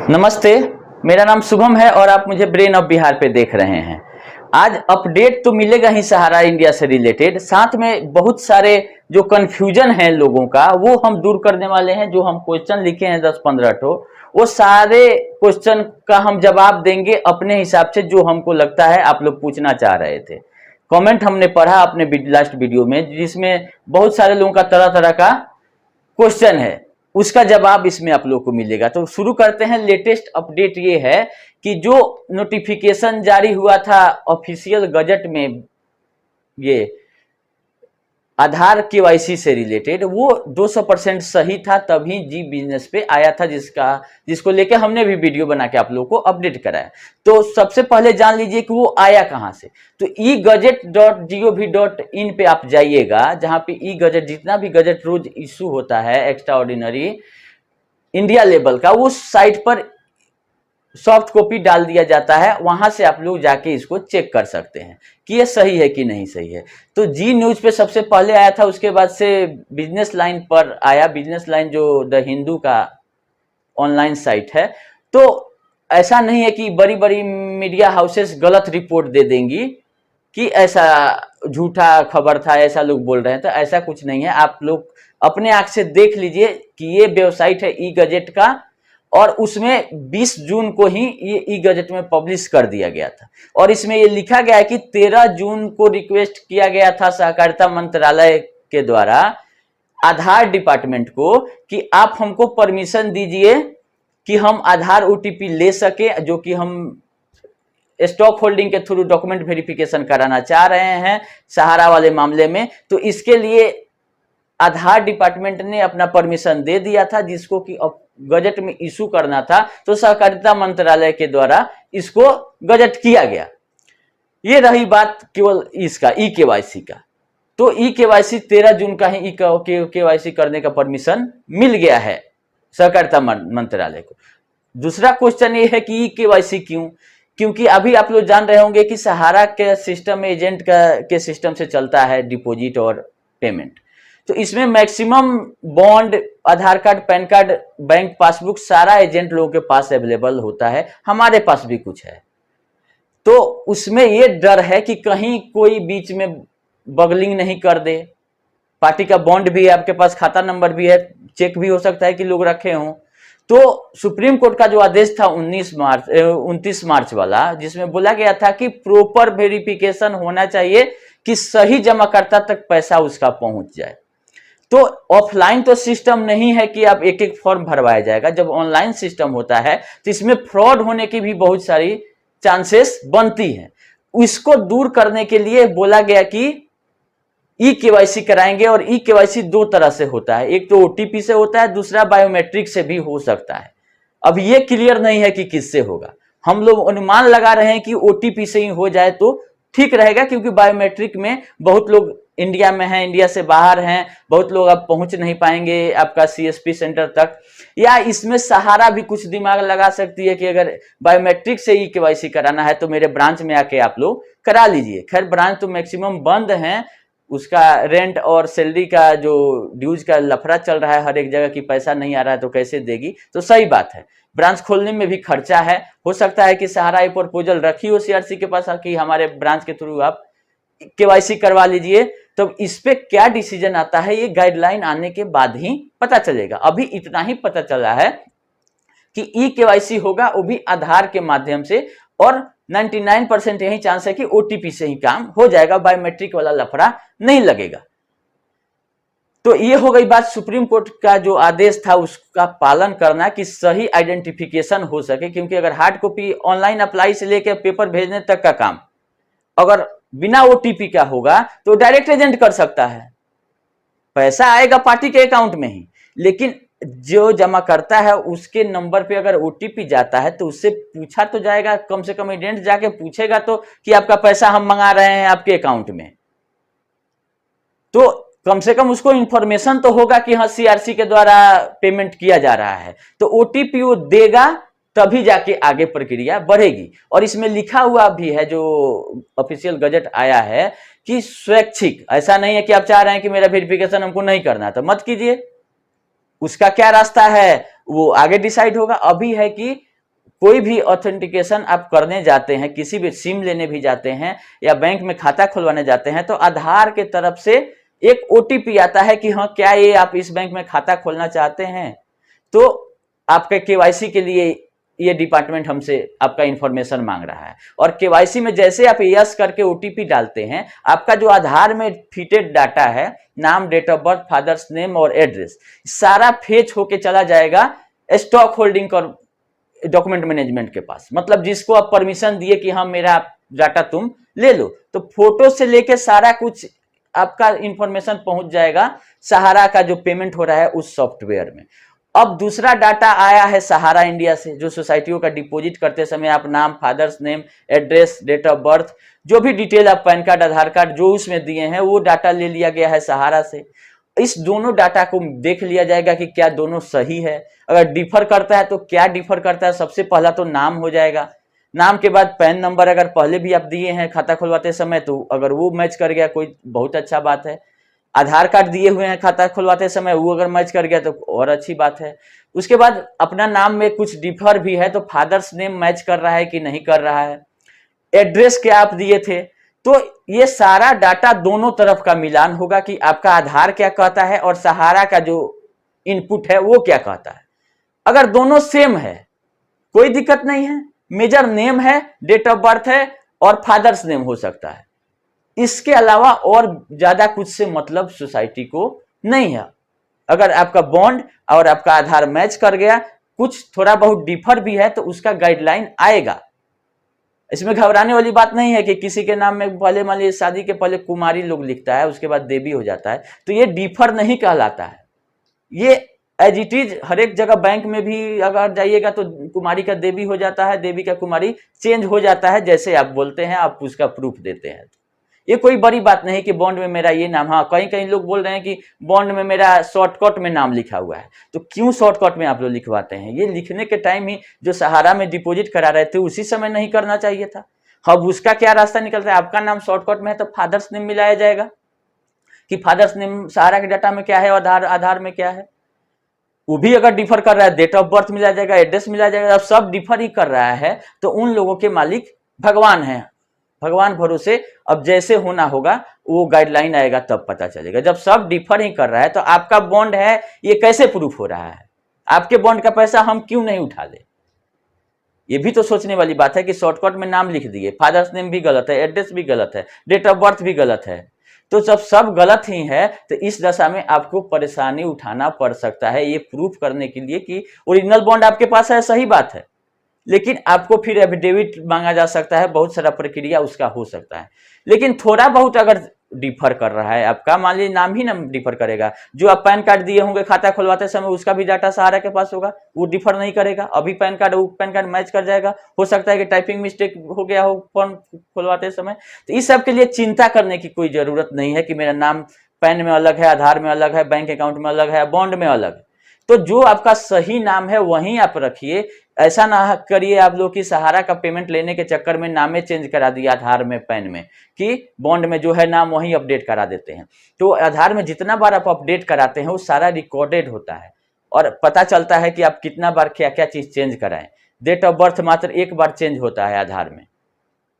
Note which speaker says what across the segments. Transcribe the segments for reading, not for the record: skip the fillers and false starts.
Speaker 1: नमस्ते, मेरा नाम शुभम है और आप मुझे ब्रेन ऑफ बिहार पे देख रहे हैं। आज अपडेट तो मिलेगा ही सहारा इंडिया से रिलेटेड, साथ में बहुत सारे जो कंफ्यूजन है लोगों का वो हम दूर करने वाले हैं। जो हम क्वेश्चन लिखे हैं 10-15 ठो, वो सारे क्वेश्चन का हम जवाब देंगे अपने हिसाब से, जो हमको लगता है आप लोग पूछना चाह रहे थे। कमेंट हमने पढ़ा अपने लास्ट वीडियो में, जिसमें बहुत सारे लोगों का तरह तरह का क्वेश्चन है, उसका जवाब इसमें आप लोग को मिलेगा। तो शुरू करते हैं। लेटेस्ट अपडेट ये है कि जो नोटिफिकेशन जारी हुआ था ऑफिशियल गजट में, ये आधार केवाईसी से रिलेटेड, वो 200% सही था, तभी जी बिजनेस पे आया था, जिसको लेके हमने भी वीडियो बना के आप लोगों को अपडेट कराया। तो सबसे पहले जान लीजिए कि वो आया कहां से। तो egazette.gov.in पे आप जाइएगा, जहां पे ई गजट, जितना भी गजट रोज इशू होता है एक्स्ट्रा ऑर्डिनरी इंडिया लेवल का, उस साइट पर सॉफ्ट कॉपी डाल दिया जाता है। वहां से आप लोग जाके इसको चेक कर सकते हैं कि ये सही है कि नहीं सही है। तो जी न्यूज पे सबसे पहले आया था, उसके बाद से बिजनेस लाइन पर आया। बिजनेस लाइन जो द हिंदू का ऑनलाइन साइट है। तो ऐसा नहीं है कि बड़ी बड़ी मीडिया हाउसेस गलत रिपोर्ट दे देंगी कि ऐसा झूठा खबर था, ऐसा लोग बोल रहे हैं। तो ऐसा कुछ नहीं है, आप लोग अपने आंख से देख लीजिए कि ये वेबसाइट है ई गजट का, और उसमें 20 जून को ही ये ई गजट में पब्लिश कर दिया गया था। और इसमें ये लिखा गया है कि 13 जून को रिक्वेस्ट किया गया था सहकारिता मंत्रालय के द्वारा आधार डिपार्टमेंट को कि आप हमको परमिशन दीजिए कि हम आधार ओटीपी ले सके, जो कि हम स्टॉक होल्डिंग के थ्रू डॉक्यूमेंट वेरिफिकेशन कराना चाह रहे हैं सहारा वाले मामले में। तो इसके लिए आधार डिपार्टमेंट ने अपना परमिशन दे दिया था, जिसको कि गजट में इशू करना था। तो सहकारिता मंत्रालय के द्वारा इसको गजट किया गया। ये रही बात केवल इसका ई केवाईसी का। तो ई केवाईसी 13 जून का ही ई केवाईसी करने का परमिशन मिल गया है सहकारिता मंत्रालय को। दूसरा क्वेश्चन ये है कि ई केवाईसी क्यों? क्योंकि अभी आप लोग जान रहे होंगे कि सहारा के सिस्टम एजेंट के सिस्टम से चलता है डिपॉजिट और पेमेंट। तो इसमें maximum bond, Aadhaar card, PAN card, bank passbook सारा एजेंट लोगों के पास अवेलेबल होता है। हमारे पास भी कुछ है। तो उसमें ये डर है कि कहीं कोई बीच में बगलिंग नहीं कर दे। पार्टी का बॉन्ड भी है, आपके पास खाता नंबर भी है, चेक भी हो सकता है कि लोग रखे हों। तो सुप्रीम कोर्ट का जो आदेश था 29 मार्च वाला, जिसमें बोला गया था कि प्रॉपर वेरिफिकेशन होना चाहिए कि सही जमाकर्ता तक पैसा उसका पहुंच जाए। तो ऑफलाइन तो सिस्टम नहीं है कि आप एक एक फॉर्म भरवाया जाएगा। जब ऑनलाइन सिस्टम होता है तो इसमें फ्रॉड होने की भी बहुत सारी चांसेस बनती हैं। इसको दूर करने के लिए बोला गया कि ई केवाईसी कराएंगे। और ई केवाईसी दो तरह से होता है, एक तो ओटीपी से होता है, दूसरा बायोमेट्रिक से भी हो सकता है। अब ये क्लियर नहीं है कि किससे होगा। हम लोग अनुमान लगा रहे हैं कि ओटीपी से ही हो जाए तो ठीक रहेगा, क्योंकि बायोमेट्रिक में बहुत लोग इंडिया में हैं, इंडिया से बाहर हैं, बहुत लोग अब पहुंच नहीं पाएंगे आपका सीएसपी सेंटर तक। या इसमें सहारा भी कुछ दिमाग लगा सकती है कि अगर बायोमेट्रिक से ही केवाईसी कराना है तो मेरे ब्रांच में आके आप लोग करा लीजिए। खैर ब्रांच तो मैक्सिमम बंद हैं, उसका रेंट और सैलरी का जो ड्यूज का लफड़ा चल रहा है हर एक जगह की, पैसा नहीं आ रहा है तो कैसे देगी। तो सही बात है, ब्रांच खोलने में भी खर्चा है। हो सकता है कि सहारा ये प्रपोजल रखी हो सीआरसी के पास कि हमारे ब्रांच के थ्रू आप केवाईसी करवा लीजिए। तो इस पे क्या डिसीजन आता है ये गाइडलाइन आने के बाद ही पता चलेगा। अभी इतना ही पता चला है कि ई केवाईसी होगा, वो भी आधार के माध्यम से, और 99% यही चांस है कि ओटीपी से ही काम हो जाएगा, बायोमेट्रिक वाला लफड़ा नहीं लगेगा। तो ये हो गई बात। सुप्रीम कोर्ट का जो आदेश था उसका पालन करना कि सही आइडेंटिफिकेशन हो सके, क्योंकि अगर हार्ड कॉपी ऑनलाइन अप्लाई से लेकर पेपर भेजने तक का काम अगर बिना ओटीपी का होगा तो डायरेक्ट एजेंट कर सकता है, पैसा आएगा पार्टी के अकाउंट में ही। लेकिन जो जमा करता है उसके नंबर पे अगर ओटीपी जाता है तो उससे पूछा तो जाएगा, कम से कम एजेंट जाके पूछेगा तो कि आपका पैसा हम मंगा रहे हैं आपके अकाउंट में। तो कम से कम उसको इंफॉर्मेशन तो होगा कि हाँ सीआरसी के द्वारा पेमेंट किया जा रहा है। तो ओटीपी वो देगा तभी जाके आगे प्रक्रिया बढ़ेगी। और इसमें लिखा हुआ भी है, जो ऑफिशियल गजट आया है, कि स्वैच्छिक, ऐसा नहीं है कि आप चाह रहे हैं कि मेरा वेरिफिकेशन हमको नहीं करना है तो मत कीजिए। उसका क्या रास्ता है वो आगे डिसाइड होगा। अभी है कि कोई भी ऑथेंटिकेशन आप करने जाते हैं, किसी भी सिम लेने भी जाते हैं या बैंक में खाता खुलवाने जाते हैं, तो आधार के तरफ से एक ओटीपी आता है कि हाँ क्या ये आप इस बैंक में खाता खोलना चाहते हैं, तो आपके केवाईसी के लिए ये डिपार्टमेंट हमसे आपका इंफॉर्मेशन मांग रहा है। और केवाईसी में जैसे आप यस करके ओटीपी डालते हैं, आपका जो आधार में फीटेड डाटा है, नाम, date of birth, father's name और एड्रेस, सारा फेच होके चला जाएगा स्टॉक होल्डिंग और डॉक्यूमेंट मैनेजमेंट के पास। मतलब जिसको आप परमिशन दिए कि हाँ मेरा डाटा तुम ले लो, तो फोटो से लेके सारा कुछ आपका इंफॉर्मेशन पहुंच जाएगा सहारा का जो पेमेंट हो रहा है उस सॉफ्टवेयर में। अब दूसरा डाटा आया है सहारा इंडिया से, जो सोसाइटियों का डिपॉजिट करते समय आप नाम, father's name, address, date of birth, जो भी डिटेल आप पैन कार्ड, आधार कार्ड जो उसमें दिए हैं, वो डाटा ले लिया गया है सहारा से। इस दोनों डाटा को देख लिया जाएगा कि क्या दोनों सही है। अगर डिफर करता है तो क्या डिफर करता है, सबसे पहला तो नाम हो जाएगा, नाम के बाद पैन नंबर अगर पहले भी आप दिए हैं खाता खुलवाते समय तो अगर वो मैच कर गया कोई बहुत अच्छा बात है। आधार कार्ड दिए हुए हैं खाता खुलवाते समय, वो अगर मैच कर गया तो और अच्छी बात है। उसके बाद अपना नाम में कुछ डिफर भी है तो फादर्स नेम मैच कर रहा है कि नहीं कर रहा है, एड्रेस क्या आप दिए थे, तो ये सारा डाटा दोनों तरफ का मिलान होगा कि आपका आधार क्या कहता है और सहारा का जो इनपुट है वो क्या कहता है। अगर दोनों सेम है कोई दिक्कत नहीं है, मेजर नेम है, डेट ऑफ बर्थ है और फादर्स नेम हो सकता है, इसके अलावा और ज्यादा कुछ से मतलब सोसाइटी को नहीं है। अगर आपका बॉन्ड और आपका आधार मैच कर गया, कुछ थोड़ा बहुत डिफर भी है तो उसका गाइडलाइन आएगा। इसमें घबराने वाली बात नहीं है कि किसी के नाम में पहले मान लीजिए शादी के पहले कुमारी लोग लिखता है, उसके बाद देवी हो जाता है, तो ये डिफर नहीं कहलाता है। ये एज इट इज हर एक जगह बैंक में भी अगर जाइएगा तो कुमारी का देवी हो जाता है, देवी का कुमारी चेंज हो जाता है, जैसे आप बोलते हैं आप उसका प्रूफ देते हैं। ये कोई बड़ी बात नहीं कि बॉन्ड में मेरा ये नाम, हाँ कहीं कहीं लोग बोल रहे हैं कि बॉन्ड में मेरा शॉर्टकट में नाम लिखा हुआ है, तो क्यों शॉर्टकट में आप लोग लिखवाते हैं? ये लिखने के टाइम ही जो सहारा में डिपॉजिट करा रहे थे उसी समय नहीं करना चाहिए था। अब उसका क्या रास्ता निकलता है, आपका नाम शॉर्टकट में है तो फादर्स नेम मिलाया जाएगा कि फादर्स नेम सहारा के डाटा में क्या है और आधार में क्या है। वो भी अगर डिफर कर रहा है, डेट ऑफ बर्थ मिला जाएगा, एड्रेस मिला जाएगा, अब सब डिफर ही कर रहा है तो उन लोगों के मालिक भगवान है, भगवान भरोसे। अब जैसे होना होगा वो गाइडलाइन आएगा तब पता चलेगा। जब सब डिफर ही कर रहा है तो आपका बॉन्ड है ये कैसे प्रूफ हो रहा है, आपके बॉन्ड का पैसा हम क्यों नहीं उठा ले? ये भी तो सोचने वाली बात है कि शॉर्टकट में नाम लिख दिए, फादर्स नेम भी गलत है, एड्रेस भी गलत है, डेट ऑफ बर्थ भी गलत है, तो जब सब गलत ही है तो इस दशा में आपको परेशानी उठाना पड़ सकता है ये प्रूफ करने के लिए कि ओरिजिनल बॉन्ड आपके पास है, सही बात है, लेकिन आपको फिर एफिडेविट मांगा जा सकता है, बहुत सारा प्रक्रिया उसका हो सकता है। लेकिन थोड़ा बहुत अगर डिफर कर रहा है आपका, मान लीजिए नाम ही ना डिफर करेगा, जो आप पैन कार्ड दिए होंगे खाता खुलवाते समय उसका भी डाटा सहारा के पास होगा, वो डिफर नहीं करेगा। अभी पैन कार्ड मैच कर जाएगा, हो सकता है कि टाइपिंग मिस्टेक हो गया हो फॉर्म खुलवाते समय। तो इस सब के लिए चिंता करने की कोई जरूरत नहीं है कि मेरा नाम पैन में अलग है, आधार में अलग है, बैंक अकाउंट में अलग है, बॉन्ड में अलग है। तो जो आपका सही नाम है वहीं आप रखिए। ऐसा ना करिए आप लोग की सहारा का पेमेंट लेने के चक्कर में नामे चेंज करा दिया आधार में, पैन में, कि बॉन्ड में जो है नाम वहीं अपडेट करा देते हैं। तो आधार में जितना बार आप अपडेट कराते हैं वो सारा रिकॉर्डेड होता है और पता चलता है कि आप कितना बार क्या क्या चीज चेंज कराएं। डेट ऑफ बर्थ मात्र एक बार चेंज होता है आधार में,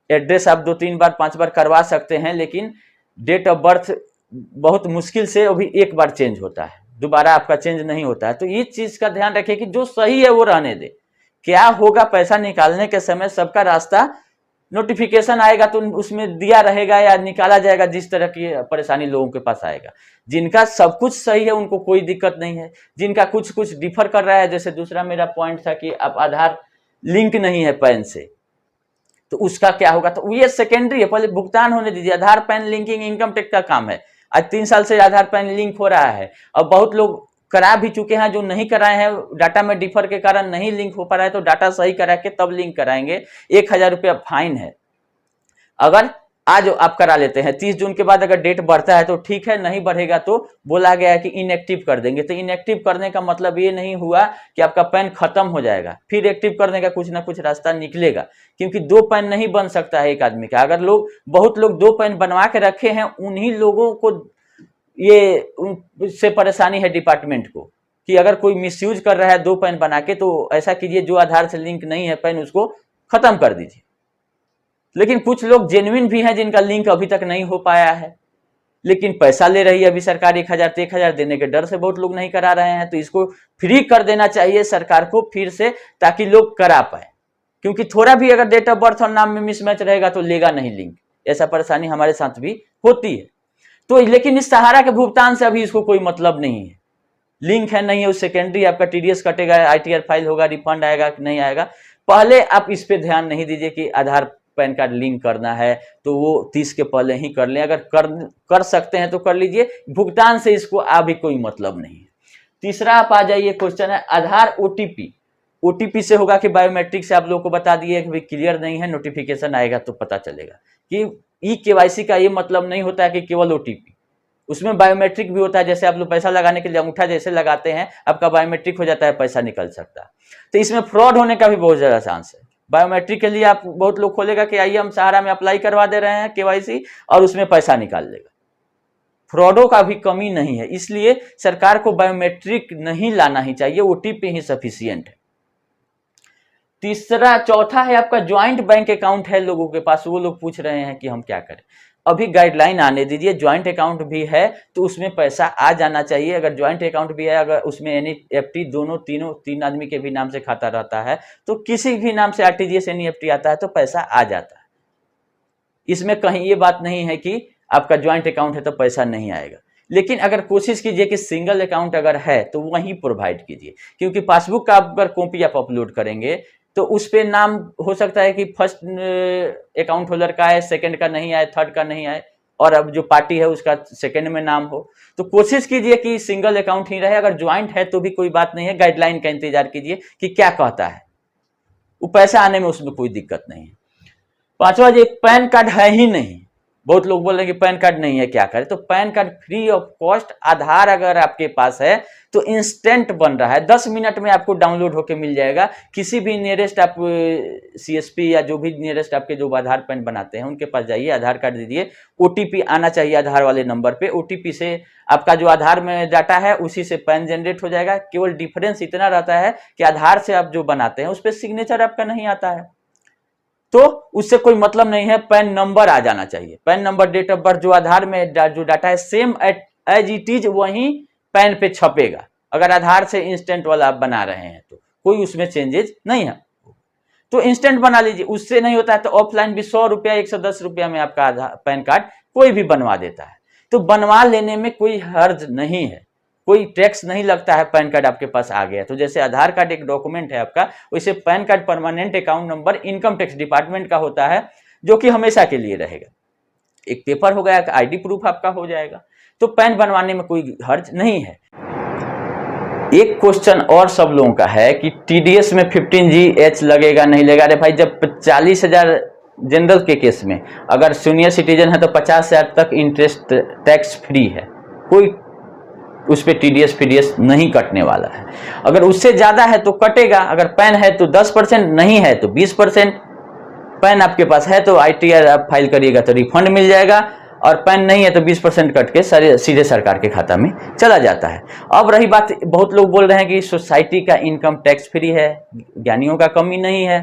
Speaker 1: एड्रेस आप 2-3 बार 5 बार करवा सकते हैं, लेकिन डेट ऑफ बर्थ बहुत मुश्किल से अभी एक बार चेंज होता है, दोबारा आपका चेंज नहीं होता है। तो ये चीज का ध्यान रखिए कि जो सही है वो रहने दे। क्या होगा, पैसा निकालने के समय सबका रास्ता नोटिफिकेशन आएगा तो उसमें दिया रहेगा या निकाला जाएगा, जिस तरह की परेशानी लोगों के पास आएगा। जिनका सब कुछ सही है उनको कोई दिक्कत नहीं है, जिनका कुछ कुछ डिफर कर रहा है, जैसे दूसरा मेरा पॉइंट था कि अब आधार लिंक नहीं है पैन से, तो उसका क्या होगा? तो ये सेकेंडरी है, पहले भुगतान होने दीजिए। आधार पैन लिंकिंग इनकम टैक्स का काम है। आज 3 साल से आधार पैन लिंक हो रहा है, अब बहुत लोग करा भी चुके हैं, जो नहीं कराए हैं डाटा में डिफर के कारण नहीं लिंक हो पा रहा है, तो डाटा सही करा के तब लिंक कराएंगे। 1000 रुपया फाइन है अगर आज आप करा लेते हैं। 30 जून के बाद अगर डेट बढ़ता है तो ठीक है, नहीं बढ़ेगा तो बोला गया है कि इनएक्टिव कर देंगे। तो इनएक्टिव करने का मतलब ये नहीं हुआ कि आपका पैन खत्म हो जाएगा, फिर एक्टिव करने का कुछ ना कुछ रास्ता निकलेगा, क्योंकि 2 पैन नहीं बन सकता है एक आदमी का। अगर बहुत लोग 2 पैन बनवा के रखे हैं, उन्हीं लोगों को ये उससे परेशानी है डिपार्टमेंट को, कि अगर कोई मिसयूज कर रहा है 2 पैन बना के, तो ऐसा कीजिए जो आधार से लिंक नहीं है पैन, उसको खत्म कर दीजिए। लेकिन कुछ लोग जेन्युइन भी हैं जिनका लिंक अभी तक नहीं हो पाया है, लेकिन पैसा ले रही है अभी सरकार 1000 तो 1000 देने के डर से बहुत लोग नहीं करा रहे हैं। तो इसको फ्री कर देना चाहिए सरकार को फिर से, ताकि लोग करा पाए, क्योंकि थोड़ा भी अगर डेट ऑफ बर्थ और नाम में मिसमैच रहेगा तो लेगा नहीं लिंक। ऐसा परेशानी हमारे साथ भी होती है। तो लेकिन इस सहारा के भुगतान से अभी इसको कोई मतलब नहीं है, लिंक है नहीं है, उस सेकेंडरी आपका टीडीएस कटेगा, आईटीआर फाइल होगा, रिफंड आएगा कि नहीं आएगा। पहले आप इस पे ध्यान नहीं दीजिए कि आधार पैन कार्ड लिंक करना है तो वो 30 के पहले ही कर लें, अगर कर सकते हैं तो कर लीजिए, भुगतान से इसको अभी कोई मतलब नहीं है। तीसरा आप आ जाइए, क्वेश्चन है आधार ओटीपी। ओटीपी से होगा कि बायोमेट्रिक से आप लोगों को बता दिए कि भाई क्लियर नहीं है, नोटिफिकेशन आएगा तो पता चलेगा कि ई केवाईसी का ये मतलब नहीं होता है कि केवल ओटीपी, उसमें बायोमेट्रिक भी होता है। जैसे आप लोग पैसा लगाने के लिए अंगूठा जैसे लगाते हैं, आपका बायोमेट्रिक हो जाता है, पैसा निकल सकता है। तो इसमें फ्रॉड होने का भी बहुत ज्यादा चांस है। बायोमेट्रिक के लिए आप बहुत लोग खोलेगा कि आइए हम सहारा में अप्लाई करवा दे रहे हैं केवाईसी, और उसमें पैसा निकाल लेगा। फ्रॉडों का भी कमी नहीं है, इसलिए सरकार को बायोमेट्रिक नहीं लाना ही चाहिए, ओटीपी ही सफिशियंट है। तीसरा, चौथा है आपका ज्वाइंट बैंक अकाउंट है लोगों के पास, वो लोग पूछ रहे हैं कि हम क्या करें। अभी गाइडलाइन आने दीजिए, ज्वाइंट अकाउंट भी है तो उसमें पैसा आ जाना चाहिए। अगर ज्वाइंट अकाउंट भी है, अगर उसमें एनईएफटी तीन आदमी के भी नाम से खाता रहता है, तो किसी भी नाम से आरटीजीएस एनईएफटी आता है तो पैसा आ जाता है। इसमें कहीं ये बात नहीं है कि आपका ज्वाइंट अकाउंट है तो पैसा नहीं आएगा। लेकिन अगर कोशिश कीजिए कि सिंगल अकाउंट अगर है तो वही प्रोवाइड कीजिए, क्योंकि पासबुक का अगर कॉपी आप अपलोड करेंगे तो उस पे नाम हो सकता है कि फर्स्ट अकाउंट होल्डर का है, सेकंड का नहीं आए, थर्ड का नहीं आए, और अब जो पार्टी है उसका सेकंड में नाम हो। तो कोशिश कीजिए कि सिंगल अकाउंट ही रहे। अगर ज्वाइंट है तो भी कोई बात नहीं है, गाइडलाइन का इंतजार कीजिए कि क्या कहता है, वो पैसा आने में उसमें कोई दिक्कत नहीं है। पांचवा, जो पैन कार्ड है ही नहीं, बहुत लोग बोल रहे हैं कि पैन कार्ड नहीं है क्या करें। तो PAN card free of cost, Aadhaar अगर आपके पास है तो इंस्टेंट बन रहा है, 10 मिनट में आपको डाउनलोड होके मिल जाएगा। किसी भी नियरेस्ट आप सीएसपी या जो भी नियरेस्ट आपके जो आधार पैन बनाते हैं उनके पास जाइए, आधार कार्ड दीजिए, ओटीपी आना चाहिए आधार वाले नंबर पे। ओटीपी से आपका जो आधार में डाटा है उसी से पैन जनरेट हो जाएगा। केवल डिफरेंस इतना रहता है कि आधार से आप जो बनाते हैं उस पर सिग्नेचर आपका नहीं आता है, तो उससे कोई मतलब नहीं है, पैन नंबर आ जाना चाहिए। PAN number, date of birth, जो आधार में जो डाटा है सेम एज इट इज वही पैन पे छपेगा। अगर आधार से इंस्टेंट वाला आप बना रहे हैं तो कोई उसमें चेंजेस नहीं है, तो इंस्टेंट बना लीजिए। उससे नहीं होता है तो ऑफलाइन भी 100 रुपया 110 रुपया में आपका आधार पैन कार्ड कोई भी बनवा देता है। तो बनवा लेने में कोई हर्ज नहीं है, कोई टैक्स नहीं लगता है। पैन कार्ड आपके पास आ गया तो जैसे आधार कार्ड एक डॉक्यूमेंट है आपका, वैसे pan card permanent account number income tax department का होता है, जो कि हमेशा के लिए रहेगा। एक पेपर हो गया, आईडी प्रूफ आपका हो जाएगा, तो पैन बनवाने में कोई हर्ज नहीं है। एक क्वेश्चन और सब लोगों का है कि टीडीएस में 15GH लगेगा नहीं लगेगा। अरे भाई, जब 40,000 जनरल के केस में अगर सीनियर सिटीजन है तो 50,000 तक इंटरेस्ट टैक्स फ्री है, कोई उस पर टीडीएस फीडीएस नहीं कटने वाला है। अगर उससे ज्यादा है तो कटेगा। अगर पैन है तो 10%, नहीं है तो 20%। पैन आपके पास है तो आईटीआर आप फाइल करिएगा तो रिफंड मिल जाएगा, और पैन नहीं है तो 20% कट के सीधे सरकार के खाता में चला जाता है। अब रही बात, बहुत लोग बोल रहे हैं कि सोसाइटी का इनकम टैक्स फ्री है, ज्ञानियों का कमी नहीं है,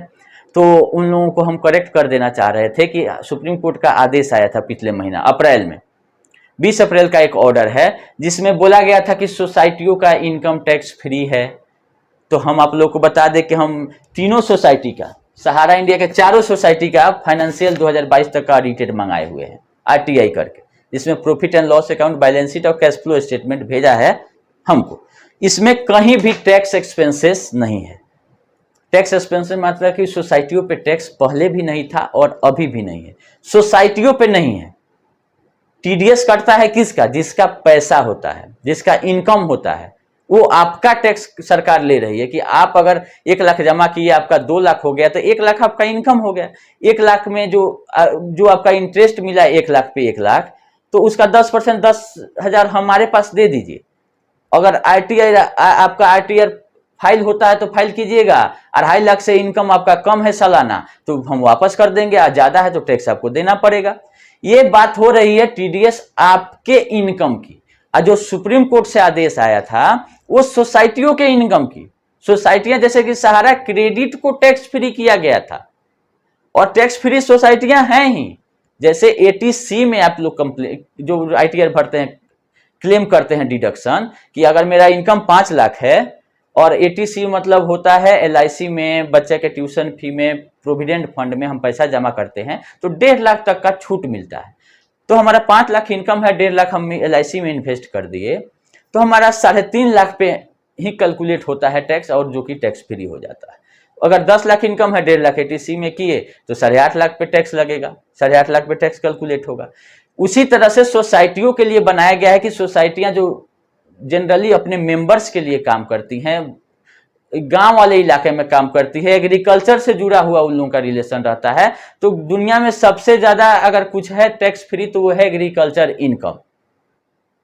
Speaker 1: तो उन लोगों को हम करेक्ट कर देना चाह रहे थे कि सुप्रीम कोर्ट का आदेश आया था पिछले महीना अप्रैल में, 20 अप्रैल का एक ऑर्डर है जिसमें बोला गया था कि सोसाइटियों का इनकम टैक्स फ्री है। तो हम आप लोग को बता दें कि हम तीनों सोसाइटी का, सहारा इंडिया के चारों सोसाइटी का फाइनेंशियल 2022 तक का ऑडिटेड मंगाए हुए हैं आरटीआई करके, जिसमें profit and loss account, balance sheet और कैश फ्लो स्टेटमेंट भेजा है हमको। इसमें कहीं भी टैक्स एक्सपेंसेस नहीं है। टैक्स एक्सपेंसेस मतलब कि सोसाइटियों पे टैक्स पहले भी नहीं था और अभी भी नहीं है, सोसाइटियों पे नहीं है। टीडीएस कटता है किसका? जिसका पैसा होता है, जिसका इनकम होता है, वो आपका टैक्स सरकार ले रही है। कि आप अगर 1 लाख जमा किए, आपका 2 लाख हो गया तो 1 लाख आपका इनकम हो गया। 1 लाख में जो आपका इंटरेस्ट मिला 1 लाख पे 1 लाख, तो उसका 10% 10,000 हमारे पास दे दीजिए। अगर आरटीआई आपका आरटीआर फाइल होता है तो फाइल कीजिएगा, 2.5 लाख से इनकम आपका कम है सालाना तो हम वापस कर देंगे, और ज्यादा है तो टैक्स आपको देना पड़ेगा। ये बात हो रही है टीडीएस आपके इनकम की। और जो सुप्रीम कोर्ट से आदेश आया था वो सोसाइटियों के इनकम की। सोसाइटियां जैसे कि सहारा क्रेडिट को टैक्स फ्री किया गया था, और टैक्स फ्री सोसाइटियां हैं ही। जैसे एटीसी में आप लोग कंप्लेन जो आईटीआर भरते हैं, क्लेम करते हैं डिडक्शन कि अगर मेरा इनकम 5 लाख है, और एटीसी मतलब होता है एलआईसी में बच्चे के ट्यूशन फी में, प्रोविडेंट फंड में हम पैसा जमा करते हैं तो 1.5 लाख तक का छूट मिलता है। तो हमारा 5 लाख इनकम है, 1.5 लाख हम एलआईसी में इन्वेस्ट कर दिए, तो हमारा 3.5 लाख पे ही कैलकुलेट होता है टैक्स, और जो कि टैक्स फ्री हो जाता है। अगर 10 लाख इनकम है, 1.5 लाख एटीसी में किए तो 8.5 लाख पे टैक्स लगेगा, 8.5 लाख पे टैक्स कैलकुलेट होगा। उसी तरह से सोसाइटियों के लिए बनाया गया है कि सोसाइटियां जो जनरली अपने मेंबर्स के लिए काम करती हैं, गांव वाले इलाके में काम करती है, एग्रीकल्चर से जुड़ा हुआ उन लोगों का रिलेशन रहता है, तो दुनिया में सबसे ज्यादा अगर कुछ है टैक्स फ्री तो वो है एग्रीकल्चर इनकम।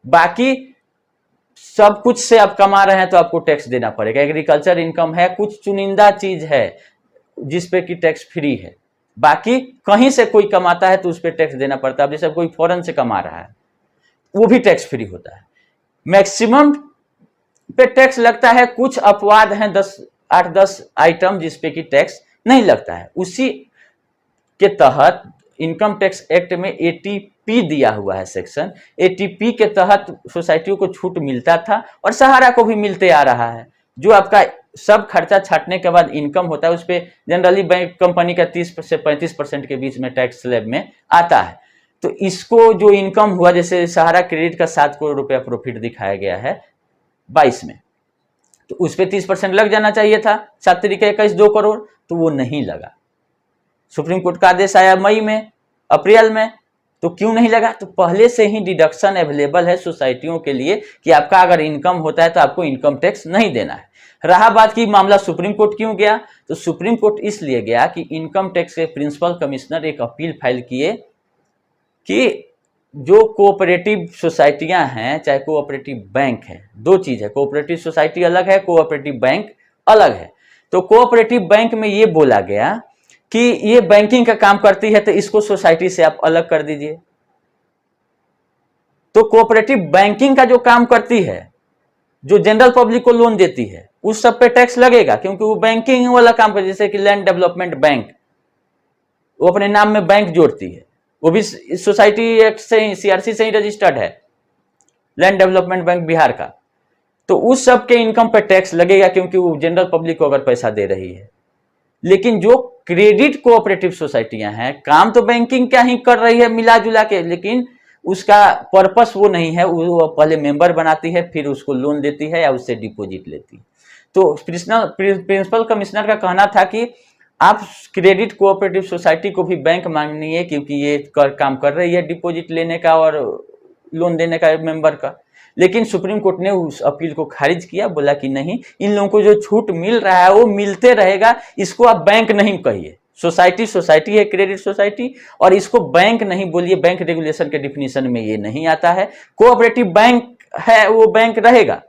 Speaker 1: बाकी सब कुछ से आप कमा रहे हैं तो आपको टैक्स देना पड़ेगा। एग्रीकल्चर इनकम है, कुछ चुनिंदा चीज है जिसपे कि टैक्स फ्री है, बाकी कहीं से कोई कमाता है तो उस पर टैक्स देना पड़ता है। जैसे कोई फॉरेन से कमा रहा है वो भी टैक्स फ्री होता है। मैक्सिमम पे टैक्स लगता है, कुछ अपवाद हैं 8-10 आइटम जिसपे कि टैक्स नहीं लगता है। उसी के तहत इनकम टैक्स एक्ट में एटीपी दिया हुआ है सेक्शन, एटीपी के तहत सोसाइटियों को छूट मिलता था और सहारा को भी मिलते आ रहा है। जो आपका सब खर्चा छाटने के बाद इनकम होता है उस पर जनरली बैंक कंपनी का 30 से 35% के बीच में टैक्स स्लैब में आता है। तो इसको जो इनकम हुआ, जैसे सहारा क्रेडिट का 7 करोड़ रुपया प्रॉफिट दिखाया गया है 22 में, तो उस पर 30% लग जाना चाहिए था, 7 तरीके 21 2 करोड़, तो वो नहीं लगा। सुप्रीम कोर्ट का आदेश आया मई में, अप्रैल में, तो क्यों नहीं लगा? तो पहले से ही डिडक्शन अवेलेबल है सोसाइटियों के लिए कि आपका अगर इनकम होता है तो आपको इनकम टैक्स नहीं देना है। रहा बात की मामला सुप्रीम कोर्ट क्यों गया, तो सुप्रीम कोर्ट इसलिए गया कि इनकम टैक्स के प्रिंसिपल कमिश्नर एक अपील फाइल किए कि जो कोऑपरेटिव सोसाइटियां हैं, चाहे कोऑपरेटिव बैंक है, दो चीज है, कोऑपरेटिव सोसाइटी अलग है, कोऑपरेटिव बैंक अलग है। तो कोऑपरेटिव बैंक में ये बोला गया कि ये बैंकिंग का काम करती है तो इसको सोसाइटी से आप अलग कर दीजिए। तो कोऑपरेटिव बैंकिंग का जो काम करती है, जो जनरल पब्लिक को लोन देती है, उस सब पे टैक्स लगेगा क्योंकि वो बैंकिंग वाला काम करती है। जैसे कि लैंड डेवलपमेंट बैंक, वो अपने नाम में बैंक जोड़ती है, वो भी सोसाइटी एक्ट से ही, सीआरसी से ही रजिस्टर्ड है, लैंड डेवलपमेंट बैंक बिहार का। तो उस सब के इनकम पे टैक्स लगेगा क्योंकि वो जनरल पब्लिक को अगर पैसा दे रही है। लेकिन जो क्रेडिट कोऑपरेटिव सोसाइटियां हैं, काम तो बैंकिंग क्या ही कर रही है मिला जुला के, लेकिन उसका पर्पस वो नहीं है। वो पहले मेंबर बनाती है, फिर उसको लोन देती है या उससे डिपॉजिट लेती है। तो प्रिंसिपल कमिश्नर का कहना था कि आप क्रेडिट कोऑपरेटिव सोसाइटी को भी बैंक मानिए क्योंकि ये काम कर रही है डिपॉजिट लेने का और लोन देने का मेंबर का। लेकिन सुप्रीम कोर्ट ने उस अपील को खारिज किया, बोला कि नहीं, इन लोगों को जो छूट मिल रहा है वो मिलते रहेगा, इसको आप बैंक नहीं कहिए। सोसाइटी सोसाइटी है, क्रेडिट सोसाइटी, और इसको बैंक नहीं बोलिए, बैंक रेगुलेशन के डिफिनीशन में ये नहीं आता है। कोऑपरेटिव बैंक है वो बैंक रहेगा,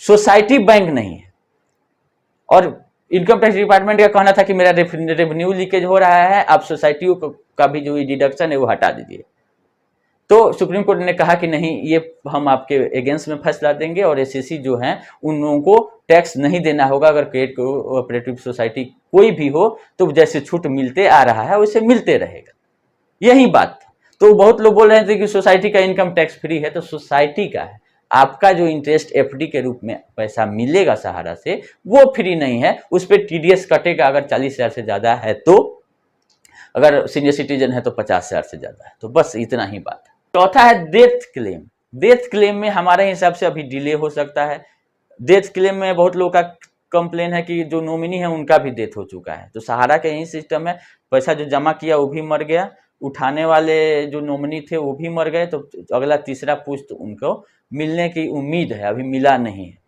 Speaker 1: सोसाइटी बैंक नहीं है। और इनकम टैक्स डिपार्टमेंट का कहना था कि मेरा रेवेन्यू लीकेज हो रहा है, आप सोसाइटियों का भी जो डिडक्शन है वो हटा दीजिए। तो सुप्रीम कोर्ट ने कहा कि नहीं, ये हम आपके अगेंस्ट में फैसला देंगे और एससीसी जो हैं उन लोगों को टैक्स नहीं देना होगा। अगर क्रेडिट कोऑपरेटिव सोसाइटी कोई भी हो तो जैसे छूट मिलते आ रहा है वैसे मिलते रहेगा, यही बात। तो बहुत लोग बोल रहे थे कि सोसाइटी का इनकम टैक्स फ्री है, तो सोसाइटी का है। आपका जो इंटरेस्ट एफडी के रूप में पैसा मिलेगा सहारा से, वो फ्री नहीं है, उस पर टीडीएस कटेगा अगर 40,000 से ज्यादा है तो, अगर सीनियर सिटीजन है तो 50,000 से ज्यादा है तो। बस इतना ही बात है। चौथा है डेथ क्लेम। डेथ क्लेम में हमारे हिसाब से अभी डिले हो सकता है। डेथ क्लेम में बहुत लोगों का कंप्लेन है कि जो नॉमिनी है उनका भी डेथ हो चुका है, तो सहारा का यही सिस्टम है, पैसा जो जमा किया वो भी मर गया, उठाने वाले जो नॉमिनी थे वो भी मर गए, तो अगला तीसरा पुश्त उनको मिलने की उम्मीद है, अभी मिला नहीं है।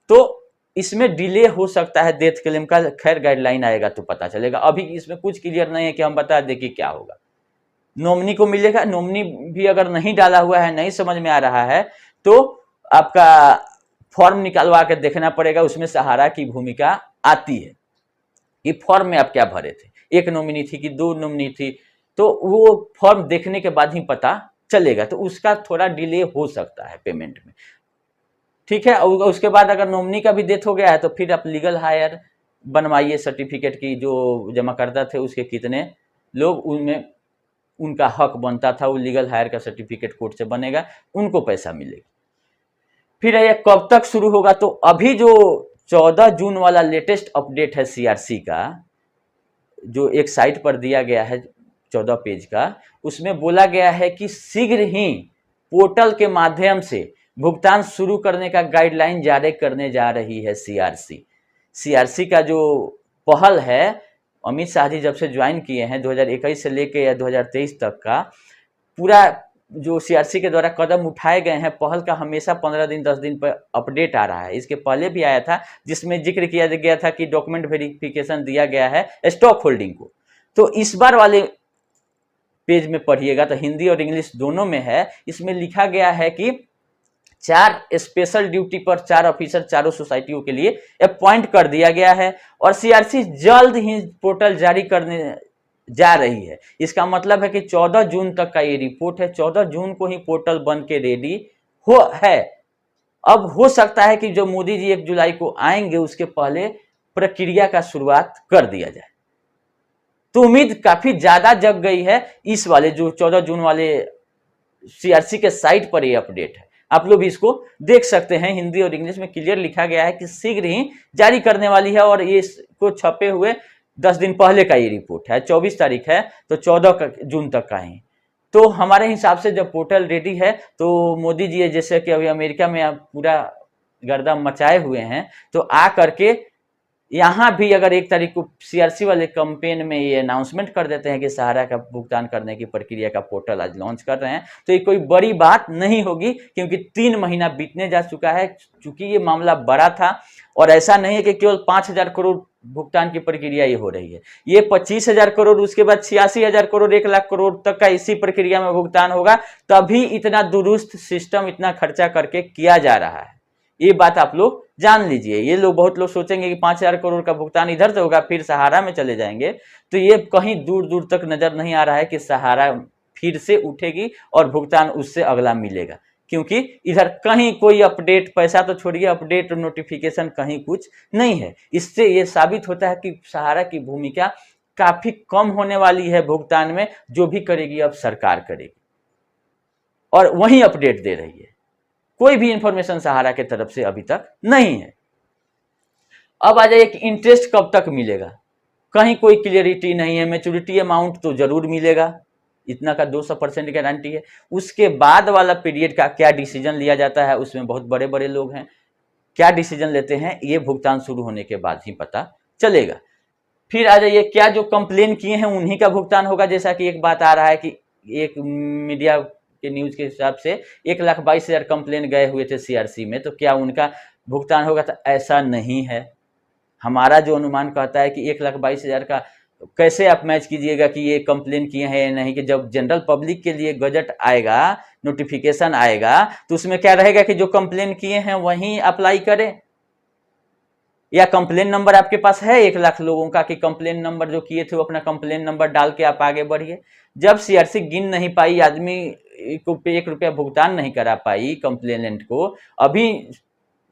Speaker 1: तो इसमें डिले हो सकता है डेथ क्लेम का। खैर गाइडलाइन आएगा तो पता चलेगा, अभी इसमें कुछ क्लियर नहीं है कि हम बता दें कि क्या होगा। नॉमिनी को मिलेगा, नॉमिनी भी अगर नहीं डाला हुआ है, नहीं समझ में आ रहा है, तो आपका फॉर्म निकालवा के देखना पड़ेगा, उसमें सहारा की भूमिका आती है कि फॉर्म में आप क्या भरे थे, एक नॉमिनी थी कि 2 नॉमिनी थी, तो वो फॉर्म देखने के बाद ही पता चलेगा। तो उसका थोड़ा डिले हो सकता है पेमेंट में। ठीक है। और उसके बाद अगर नॉमिनी का भी डेथ हो गया है तो फिर आप लीगल हायर बनवाइए सर्टिफिकेट की, जो जमाकर्ता थे उसके कितने लोग उनमें उनका हक बनता था, वो लीगल हायर का सर्टिफिकेट कोर्ट से बनेगा, उनको पैसा मिलेगा। फिर ये कब तक शुरू होगा, तो अभी जो 14 जून वाला लेटेस्ट अपडेट है सीआरसी का, जो एक साइट पर दिया गया है 14 पेज का, उसमें बोला गया है कि शीघ्र ही पोर्टल के माध्यम से भुगतान शुरू करने का गाइडलाइन जारी करने जा रही है सीआरसी। सीआरसी का जो पहल है, अमित शाह जी जब से ज्वाइन किए हैं 2021 से लेके या 2023 तक का पूरा जो सीआरसी के द्वारा कदम उठाए गए हैं, पहल का हमेशा 15 दिन 10 दिन पर अपडेट आ रहा है। इसके पहले भी आया था जिसमें जिक्र किया गया था कि डॉक्यूमेंट वेरिफिकेशन दिया गया है स्टॉक होल्डिंग को। तो इस बार वाले पेज में पढ़िएगा तो हिंदी और इंग्लिश दोनों में है, इसमें लिखा गया है कि 4 स्पेशल ड्यूटी पर 4 ऑफिसर चारों सोसाइटियों के लिए अपॉइंट कर दिया गया है और सीआरसी जल्द ही पोर्टल जारी करने जा रही है। इसका मतलब है कि 14 जून तक का ये रिपोर्ट है, 14 जून को ही पोर्टल बन के रेडी हो है। अब हो सकता है कि जो मोदी जी 1 जुलाई को आएंगे उसके पहले प्रक्रिया का शुरुआत कर दिया जाए। तो उम्मीद काफी ज्यादा जग गई है इस वाले जो 14 जून वाले सीआरसी के साइट पर ये अपडेट है। आप लोग भी इसको देख सकते हैं, हिंदी और इंग्लिश में क्लियर लिखा गया है कि शीघ्र ही जारी करने वाली है और ये इसको छपे हुए 10 दिन पहले का ये रिपोर्ट है, 24 तारीख है तो 14 जून तक का ही। तो हमारे हिसाब से जब पोर्टल रेडी है तो मोदी जी जैसे कि अभी अमेरिका में पूरा गर्दा मचाए हुए हैं, तो आ करके यहाँ भी अगर 1 तारीख को सीआरसी वाले कैंपेन में ये अनाउंसमेंट कर देते हैं कि सहारा का भुगतान करने की प्रक्रिया का पोर्टल आज लॉन्च कर रहे हैं, तो ये कोई बड़ी बात नहीं होगी क्योंकि 3 महीना बीतने जा चुका है। चूंकि ये मामला बड़ा था और ऐसा नहीं है कि केवल 5,000 करोड़ भुगतान की प्रक्रिया ये हो रही है, ये 25,000 करोड़, उसके बाद 86,000 करोड़, 1 लाख करोड़ तक का इसी प्रक्रिया में भुगतान होगा, तभी इतना दुरुस्त सिस्टम इतना खर्चा करके किया जा रहा है। ये बात आप लोग जान लीजिए। ये लोग बहुत लोग सोचेंगे कि 5,000 करोड़ का भुगतान इधर से होगा फिर सहारा में चले जाएंगे, तो ये कहीं दूर दूर तक नजर नहीं आ रहा है कि सहारा फिर से उठेगी और भुगतान उससे अगला मिलेगा, क्योंकि इधर कहीं कोई अपडेट, पैसा तो छोड़िए, अपडेट और नोटिफिकेशन कहीं कुछ नहीं है। इससे ये साबित होता है कि सहारा की भूमिका काफी कम होने वाली है भुगतान में, जो भी करेगी अब सरकार करेगी और वही अपडेट दे रही है। कोई भी इंफॉर्मेशन सहारा के तरफ से अभी तक नहीं है। अब आ जाइए कि इंटरेस्ट कब तक मिलेगा, कहीं कोई क्लियरिटी नहीं है। मैच्योरिटी अमाउंट तो जरूर मिलेगा, इतना का 200% गारंटी है। उसके बाद वाला पीरियड का क्या डिसीजन लिया जाता है, उसमें बहुत बड़े बड़े लोग हैं, क्या डिसीजन लेते हैं ये भुगतान शुरू होने के बाद ही पता चलेगा। फिर आ जाइए, क्या जो कंप्लेन किए हैं उन्हीं का भुगतान होगा। जैसा कि एक बात आ रहा है कि एक मीडिया के न्यूज के हिसाब से 1,22,000 कंप्लेन गए हुए थे सीआरसी में, तो क्या उनका भुगतान होगा, तो ऐसा नहीं है। हमारा जो अनुमान कहता है कि 1,22,000 का कैसे आप मैच कीजिएगा कि ये कंप्लेन किए हैं या नहीं, कि जब जनरल पब्लिक के लिए गजट आएगा, नोटिफिकेशन आएगा, तो उसमें क्या रहेगा कि जो कंप्लेन किए हैं वहीं अप्लाई करें, या कंप्लेन नंबर आपके पास है 1 लाख लोगों का कि कंप्लेन नंबर जो किए थे वो अपना कंप्लेन नंबर डाल के आप आगे बढ़िए। जब सीआरसी गिन नहीं पाई, आदमी को 1 रुपया भुगतान नहीं करा पाई कंप्लेनेंट को, अभी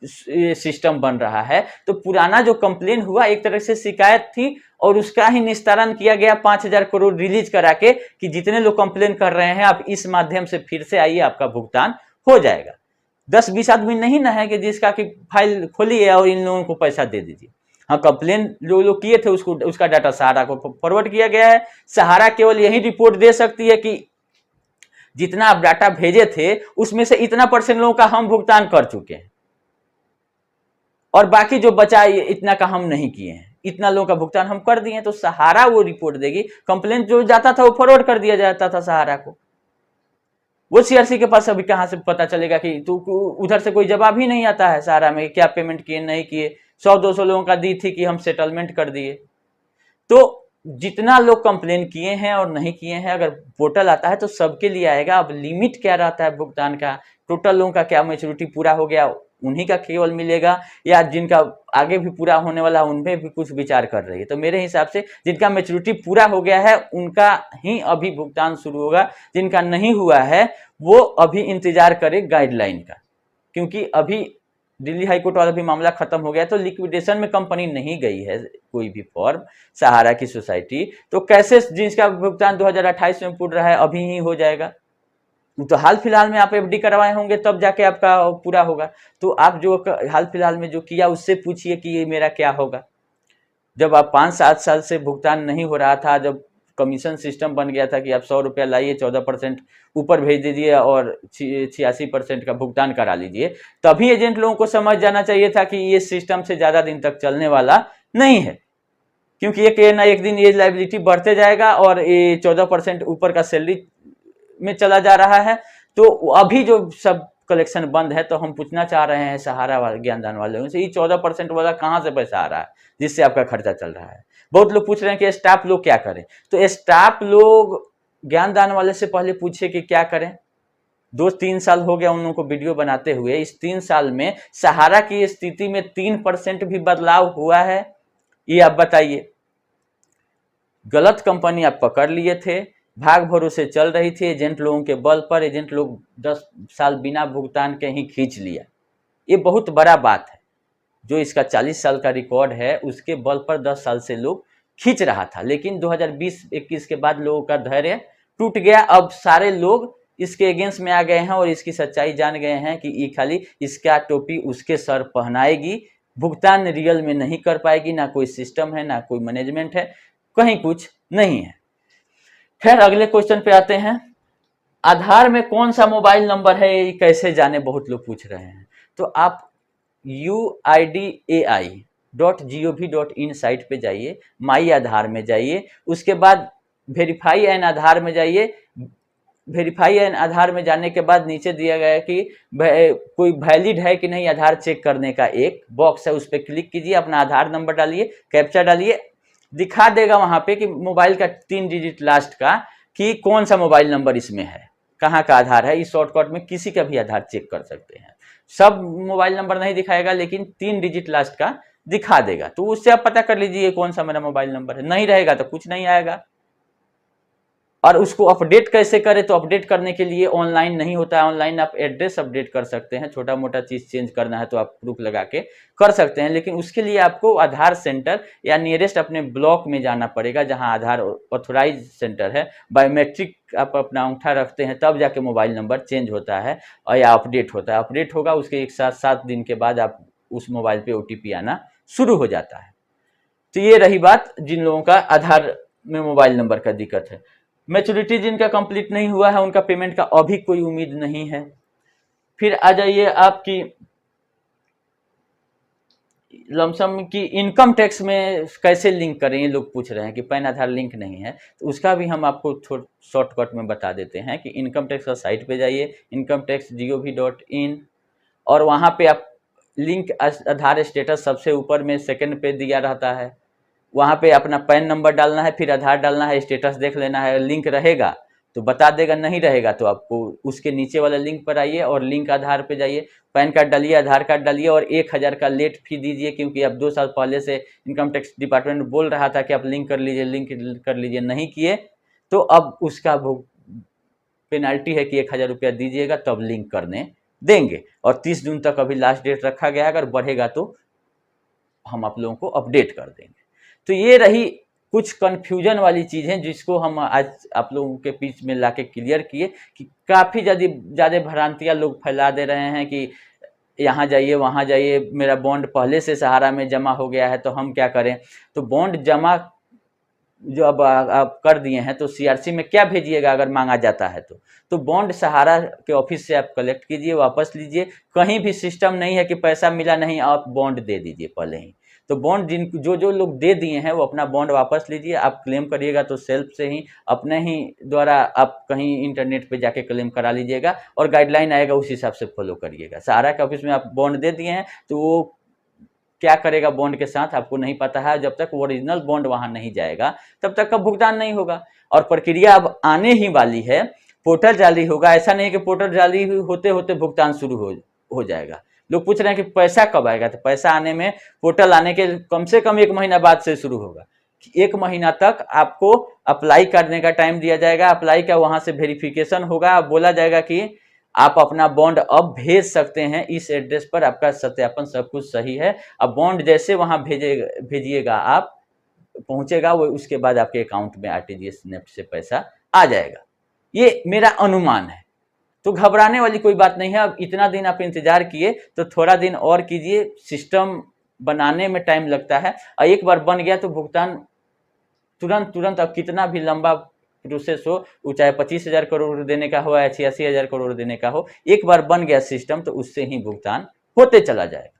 Speaker 1: सिस्टम बन रहा है, तो पुराना जो कंप्लेन हुआ एक तरह से शिकायत थी और उसका ही निस्तारण किया गया 5,000 करोड़ रिलीज करा के कि जितने लोग कंप्लेन कर रहे हैं आप इस माध्यम से फिर से आइए, आपका भुगतान हो जाएगा। 10-20 आदमी नहीं ना है कि जिसका कि फाइल खोलिए और इन लोगों को पैसा दे दीजिए। हाँ, कंप्लेन जो लोग किए थे उसका डाटा सहारा को फॉरवर्ड किया गया है। सहारा केवल यही रिपोर्ट दे सकती है कि जितना आप डाटा भेजे थे उसमें से इतना % लोगों का हम भुगतान कर चुके हैं और बाकी जो बचा इतना का हम नहीं किए हैं, इतना लोगों का भुगतान हम कर दिए। तो सहारा वो रिपोर्ट देगी। कंप्लेन जो जाता था वो फॉरवर्ड कर दिया जाता था सहारा को, वो सीआरसी के पास अभी कहां से पता चलेगा कि तू उधर से कोई जवाब ही नहीं आता है सहारा में, क्या पेमेंट किए नहीं किए। 100-200 लोगों का दी थी कि हम सेटलमेंट कर दिए। तो जितना लोग कंप्लेन किए हैं और नहीं किए हैं, अगर पोर्टल आता है तो सबके लिए आएगा। अब लिमिट क्या रहता है भुगतान का, टोटल लोगों का क्या मैच्योरिटी पूरा हो गया उन्हीं का केवल मिलेगा, या जिनका आगे भी पूरा होने वाला उनमें भी कुछ विचार कर रही है। तो मेरे हिसाब से जिनका मैच्योरिटी पूरा हो गया है उनका ही अभी भुगतान शुरू होगा, जिनका नहीं हुआ है वो अभी इंतजार करे गाइडलाइन का, क्योंकि अभी दिल्ली हाईकोर्ट वाला भी मामला खत्म हो गया, तो लिक्विडेशन में कंपनी नहीं गई है कोई भी फॉर्म, सहारा की सोसाइटी, तो कैसे जिसका भुगतान 2028 में पूरा है अभी ही हो जाएगा? तो हाल फिलहाल में आप एफडी करवाए होंगे तब जाके आपका पूरा होगा। तो आप जो हाल फिलहाल में जो किया उससे पूछिए कि ये मेरा क्या होगा। जब आप 5-7 साल से भुगतान नहीं हो रहा था, जब कमीशन सिस्टम बन गया था कि आप 100 रुपया लाइए, 14% ऊपर भेज दीजिए और 86% का भुगतान करा लीजिए, तभी एजेंट लोगों को समझ जाना चाहिए था कि ये सिस्टम से ज़्यादा दिन तक चलने वाला नहीं है, क्योंकि एक ना एक दिन ये लाइबिलिटी बढ़ते जाएगा और ये 14% ऊपर का सैलरी में चला जा रहा है। तो अभी जो सब कलेक्शन बंद है, तो हम पूछना चाह रहे हैं सहारा वाले ज्ञानदान वाले से, ये 14% वाला कहाँ से पैसा आ रहा है जिससे आपका खर्चा चल रहा है? बहुत लोग पूछ रहे हैं कि स्टाफ लोग क्या करें, तो स्टाफ लोग ज्ञानदान वाले से पहले पूछे कि क्या करें। 2-3 साल हो गया उन लोगों को वीडियो बनाते हुए, इस 3 साल में सहारा की स्थिति में 3% भी बदलाव हुआ है? ये आप बताइए। गलत कंपनी आप पकड़ लिए थे, भाग भरोसे चल रही थी, एजेंट लोगों के बल पर एजेंट लोग 10 साल बिना भुगतान के ही खींच लिया। ये बहुत बड़ा बात है। जो इसका 40 साल का रिकॉर्ड है उसके बल पर 10 साल से लोग खींच रहा था, लेकिन 2020-21 के बाद लोगों का धैर्य टूट गया। अब सारे लोग इसके अगेंस्ट में आ गए हैं और इसकी सच्चाई जान गए हैं कि ये खाली इसका टोपी उसके सर पहनाएगी, भुगतान रियल में नहीं कर पाएगी, ना कोई सिस्टम है, ना कोई मैनेजमेंट है, कहीं कुछ नहीं है। खैर, अगले क्वेश्चन पे आते हैं। आधार में कौन सा मोबाइल नंबर है, ये कैसे जाने, बहुत लोग पूछ रहे हैं। तो आप uidai.gov.in साइट पे जाइए, माई आधार में जाइए, उसके बाद वेरीफाई एन आधार में जाइए। वेरीफाई एन आधार में जाने के बाद नीचे दिया गया है कि कोई वैलिड है कि नहीं, आधार चेक करने का एक बॉक्स है, उस पर क्लिक कीजिए, अपना आधार नंबर डालिए, कैप्चा डालिए, दिखा देगा वहां पे कि मोबाइल का 3 डिजिट लास्ट का कि कौन सा मोबाइल नंबर इसमें है, कहाँ का आधार है। इस शॉर्टकट में किसी का भी आधार चेक कर सकते हैं। सब मोबाइल नंबर नहीं दिखाएगा, लेकिन 3 डिजिट लास्ट का दिखा देगा, तो उससे आप पता कर लीजिए कौन सा मेरा मोबाइल नंबर है। नहीं रहेगा तो कुछ नहीं आएगा। और उसको अपडेट कैसे करें, तो अपडेट करने के लिए ऑनलाइन नहीं होता है, ऑनलाइन आप एड्रेस अपडेट कर सकते हैं, छोटा मोटा चीज चेंज करना है तो आप प्रूफ लगा के कर सकते हैं, लेकिन उसके लिए आपको आधार सेंटर या नियरेस्ट अपने ब्लॉक में जाना पड़ेगा जहां आधार ऑथोराइज सेंटर है। बायोमेट्रिक आप अपना अंगूठा रखते हैं तब जाके मोबाइल नंबर चेंज होता है और या अपडेट होता है। अपडेट होगा उसके एक साथ 7 दिन के बाद आप उस मोबाइल पे OTP आना शुरू हो जाता है। तो ये रही बात जिन लोगों का आधार में मोबाइल नंबर का दिक्कत है। मैच्योरिटी जिनका कंप्लीट नहीं हुआ है उनका पेमेंट का अभी कोई उम्मीद नहीं है। फिर आ जाइए आपकी लमसम की इनकम टैक्स में कैसे लिंक करें, ये लोग पूछ रहे हैं कि पैन आधार लिंक नहीं है, तो उसका भी हम आपको शॉर्टकट में बता देते हैं कि इनकम टैक्स का साइट पे जाइए, incometax.gov.in, और वहाँ पे आप लिंक आधार स्टेटस सबसे ऊपर में सेकंड पे दिया रहता है, वहाँ पे अपना पैन नंबर डालना है, फिर आधार डालना है, स्टेटस देख लेना है। लिंक रहेगा तो बता देगा, नहीं रहेगा तो आपको उसके नीचे वाले लिंक पर आइए और लिंक आधार पे जाइए, पैन कार्ड डालिए, आधार कार्ड डालिए और 1000 का लेट फी दीजिए, क्योंकि अब 2 साल पहले से इनकम टैक्स डिपार्टमेंट बोल रहा था कि आप लिंक कर लीजिए, लिंक कर लीजिए, नहीं किए तो अब उसका पेनाल्टी है कि 1000 रुपया दीजिएगा तब लिंक करने देंगे। और 30 जून तक अभी लास्ट डेट रखा गया, अगर बढ़ेगा तो हम आप लोगों को अपडेट कर देंगे। तो ये रही कुछ कंफ्यूजन वाली चीजें जिसको हम आज आप लोगों के बीच में लाके क्लियर किए कि काफी ज्यादा भ्रांतियां लोग फैला दे रहे हैं कि यहाँ जाइए वहाँ जाइए, मेरा बॉन्ड पहले से सहारा में जमा हो गया है तो हम क्या करें। तो बॉन्ड जमा जो अब आप कर दिए हैं तो CRC में क्या भेजिएगा अगर मांगा जाता है तो बॉन्ड सहारा के ऑफिस से आप कलेक्ट कीजिए, वापस लीजिए। कहीं भी सिस्टम नहीं है कि पैसा मिला नहीं आप बॉन्ड दे दीजिए पहले ही। तो बॉन्ड जो लोग दे दिए हैं वो अपना बॉन्ड वापस लीजिए। आप क्लेम करिएगा तो सेल्फ से ही अपने ही द्वारा आप कहीं इंटरनेट पे जाके क्लेम करा लीजिएगा और गाइडलाइन आएगा उस हिसाब से फॉलो करिएगा। सहारा के ऑफिस में आप बॉन्ड दे दिए हैं तो वो क्या करेगा बॉन्ड के साथ आपको नहीं पता है। जब तक ओरिजिनल बॉन्ड वहां नहीं जाएगा तब तक का भुगतान नहीं होगा। और प्रक्रिया अब आने ही वाली है, पोर्टल जारी होगा। ऐसा नहीं कि पोर्टल जारी होते होते भुगतान शुरू हो जाएगा। लोग पूछ रहे हैं कि पैसा कब आएगा, तो पैसा आने में पोर्टल आने के कम से कम 1 महीना बाद से शुरू होगा। 1 महीना तक आपको अप्लाई करने का टाइम दिया जाएगा। अप्लाई का वहां से वेरिफिकेशन होगा, बोला जाएगा कि आप अपना बॉन्ड अब भेज सकते हैं इस एड्रेस पर, आपका सत्यापन सब कुछ सही है। अब बॉन्ड जैसे वहां भेजिएगा आप, पहुंचेगा वो, उसके बाद आपके अकाउंट में आरटीजीएस नेफ्ट से पैसा आ जाएगा। ये मेरा अनुमान है, तो घबराने वाली कोई बात नहीं है। अब इतना दिन आप इंतजार किए तो थोड़ा दिन और कीजिए, सिस्टम बनाने में टाइम लगता है, और एक बार बन गया तो भुगतान तुरंत अब कितना भी लंबा प्रोसेस हो, वो चाहे 25,000 करोड़ देने का हो या 86,000 करोड़ देने का हो, एक बार बन गया सिस्टम तो उससे ही भुगतान होते चला जाएगा।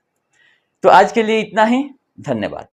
Speaker 1: तो आज के लिए इतना ही, धन्यवाद।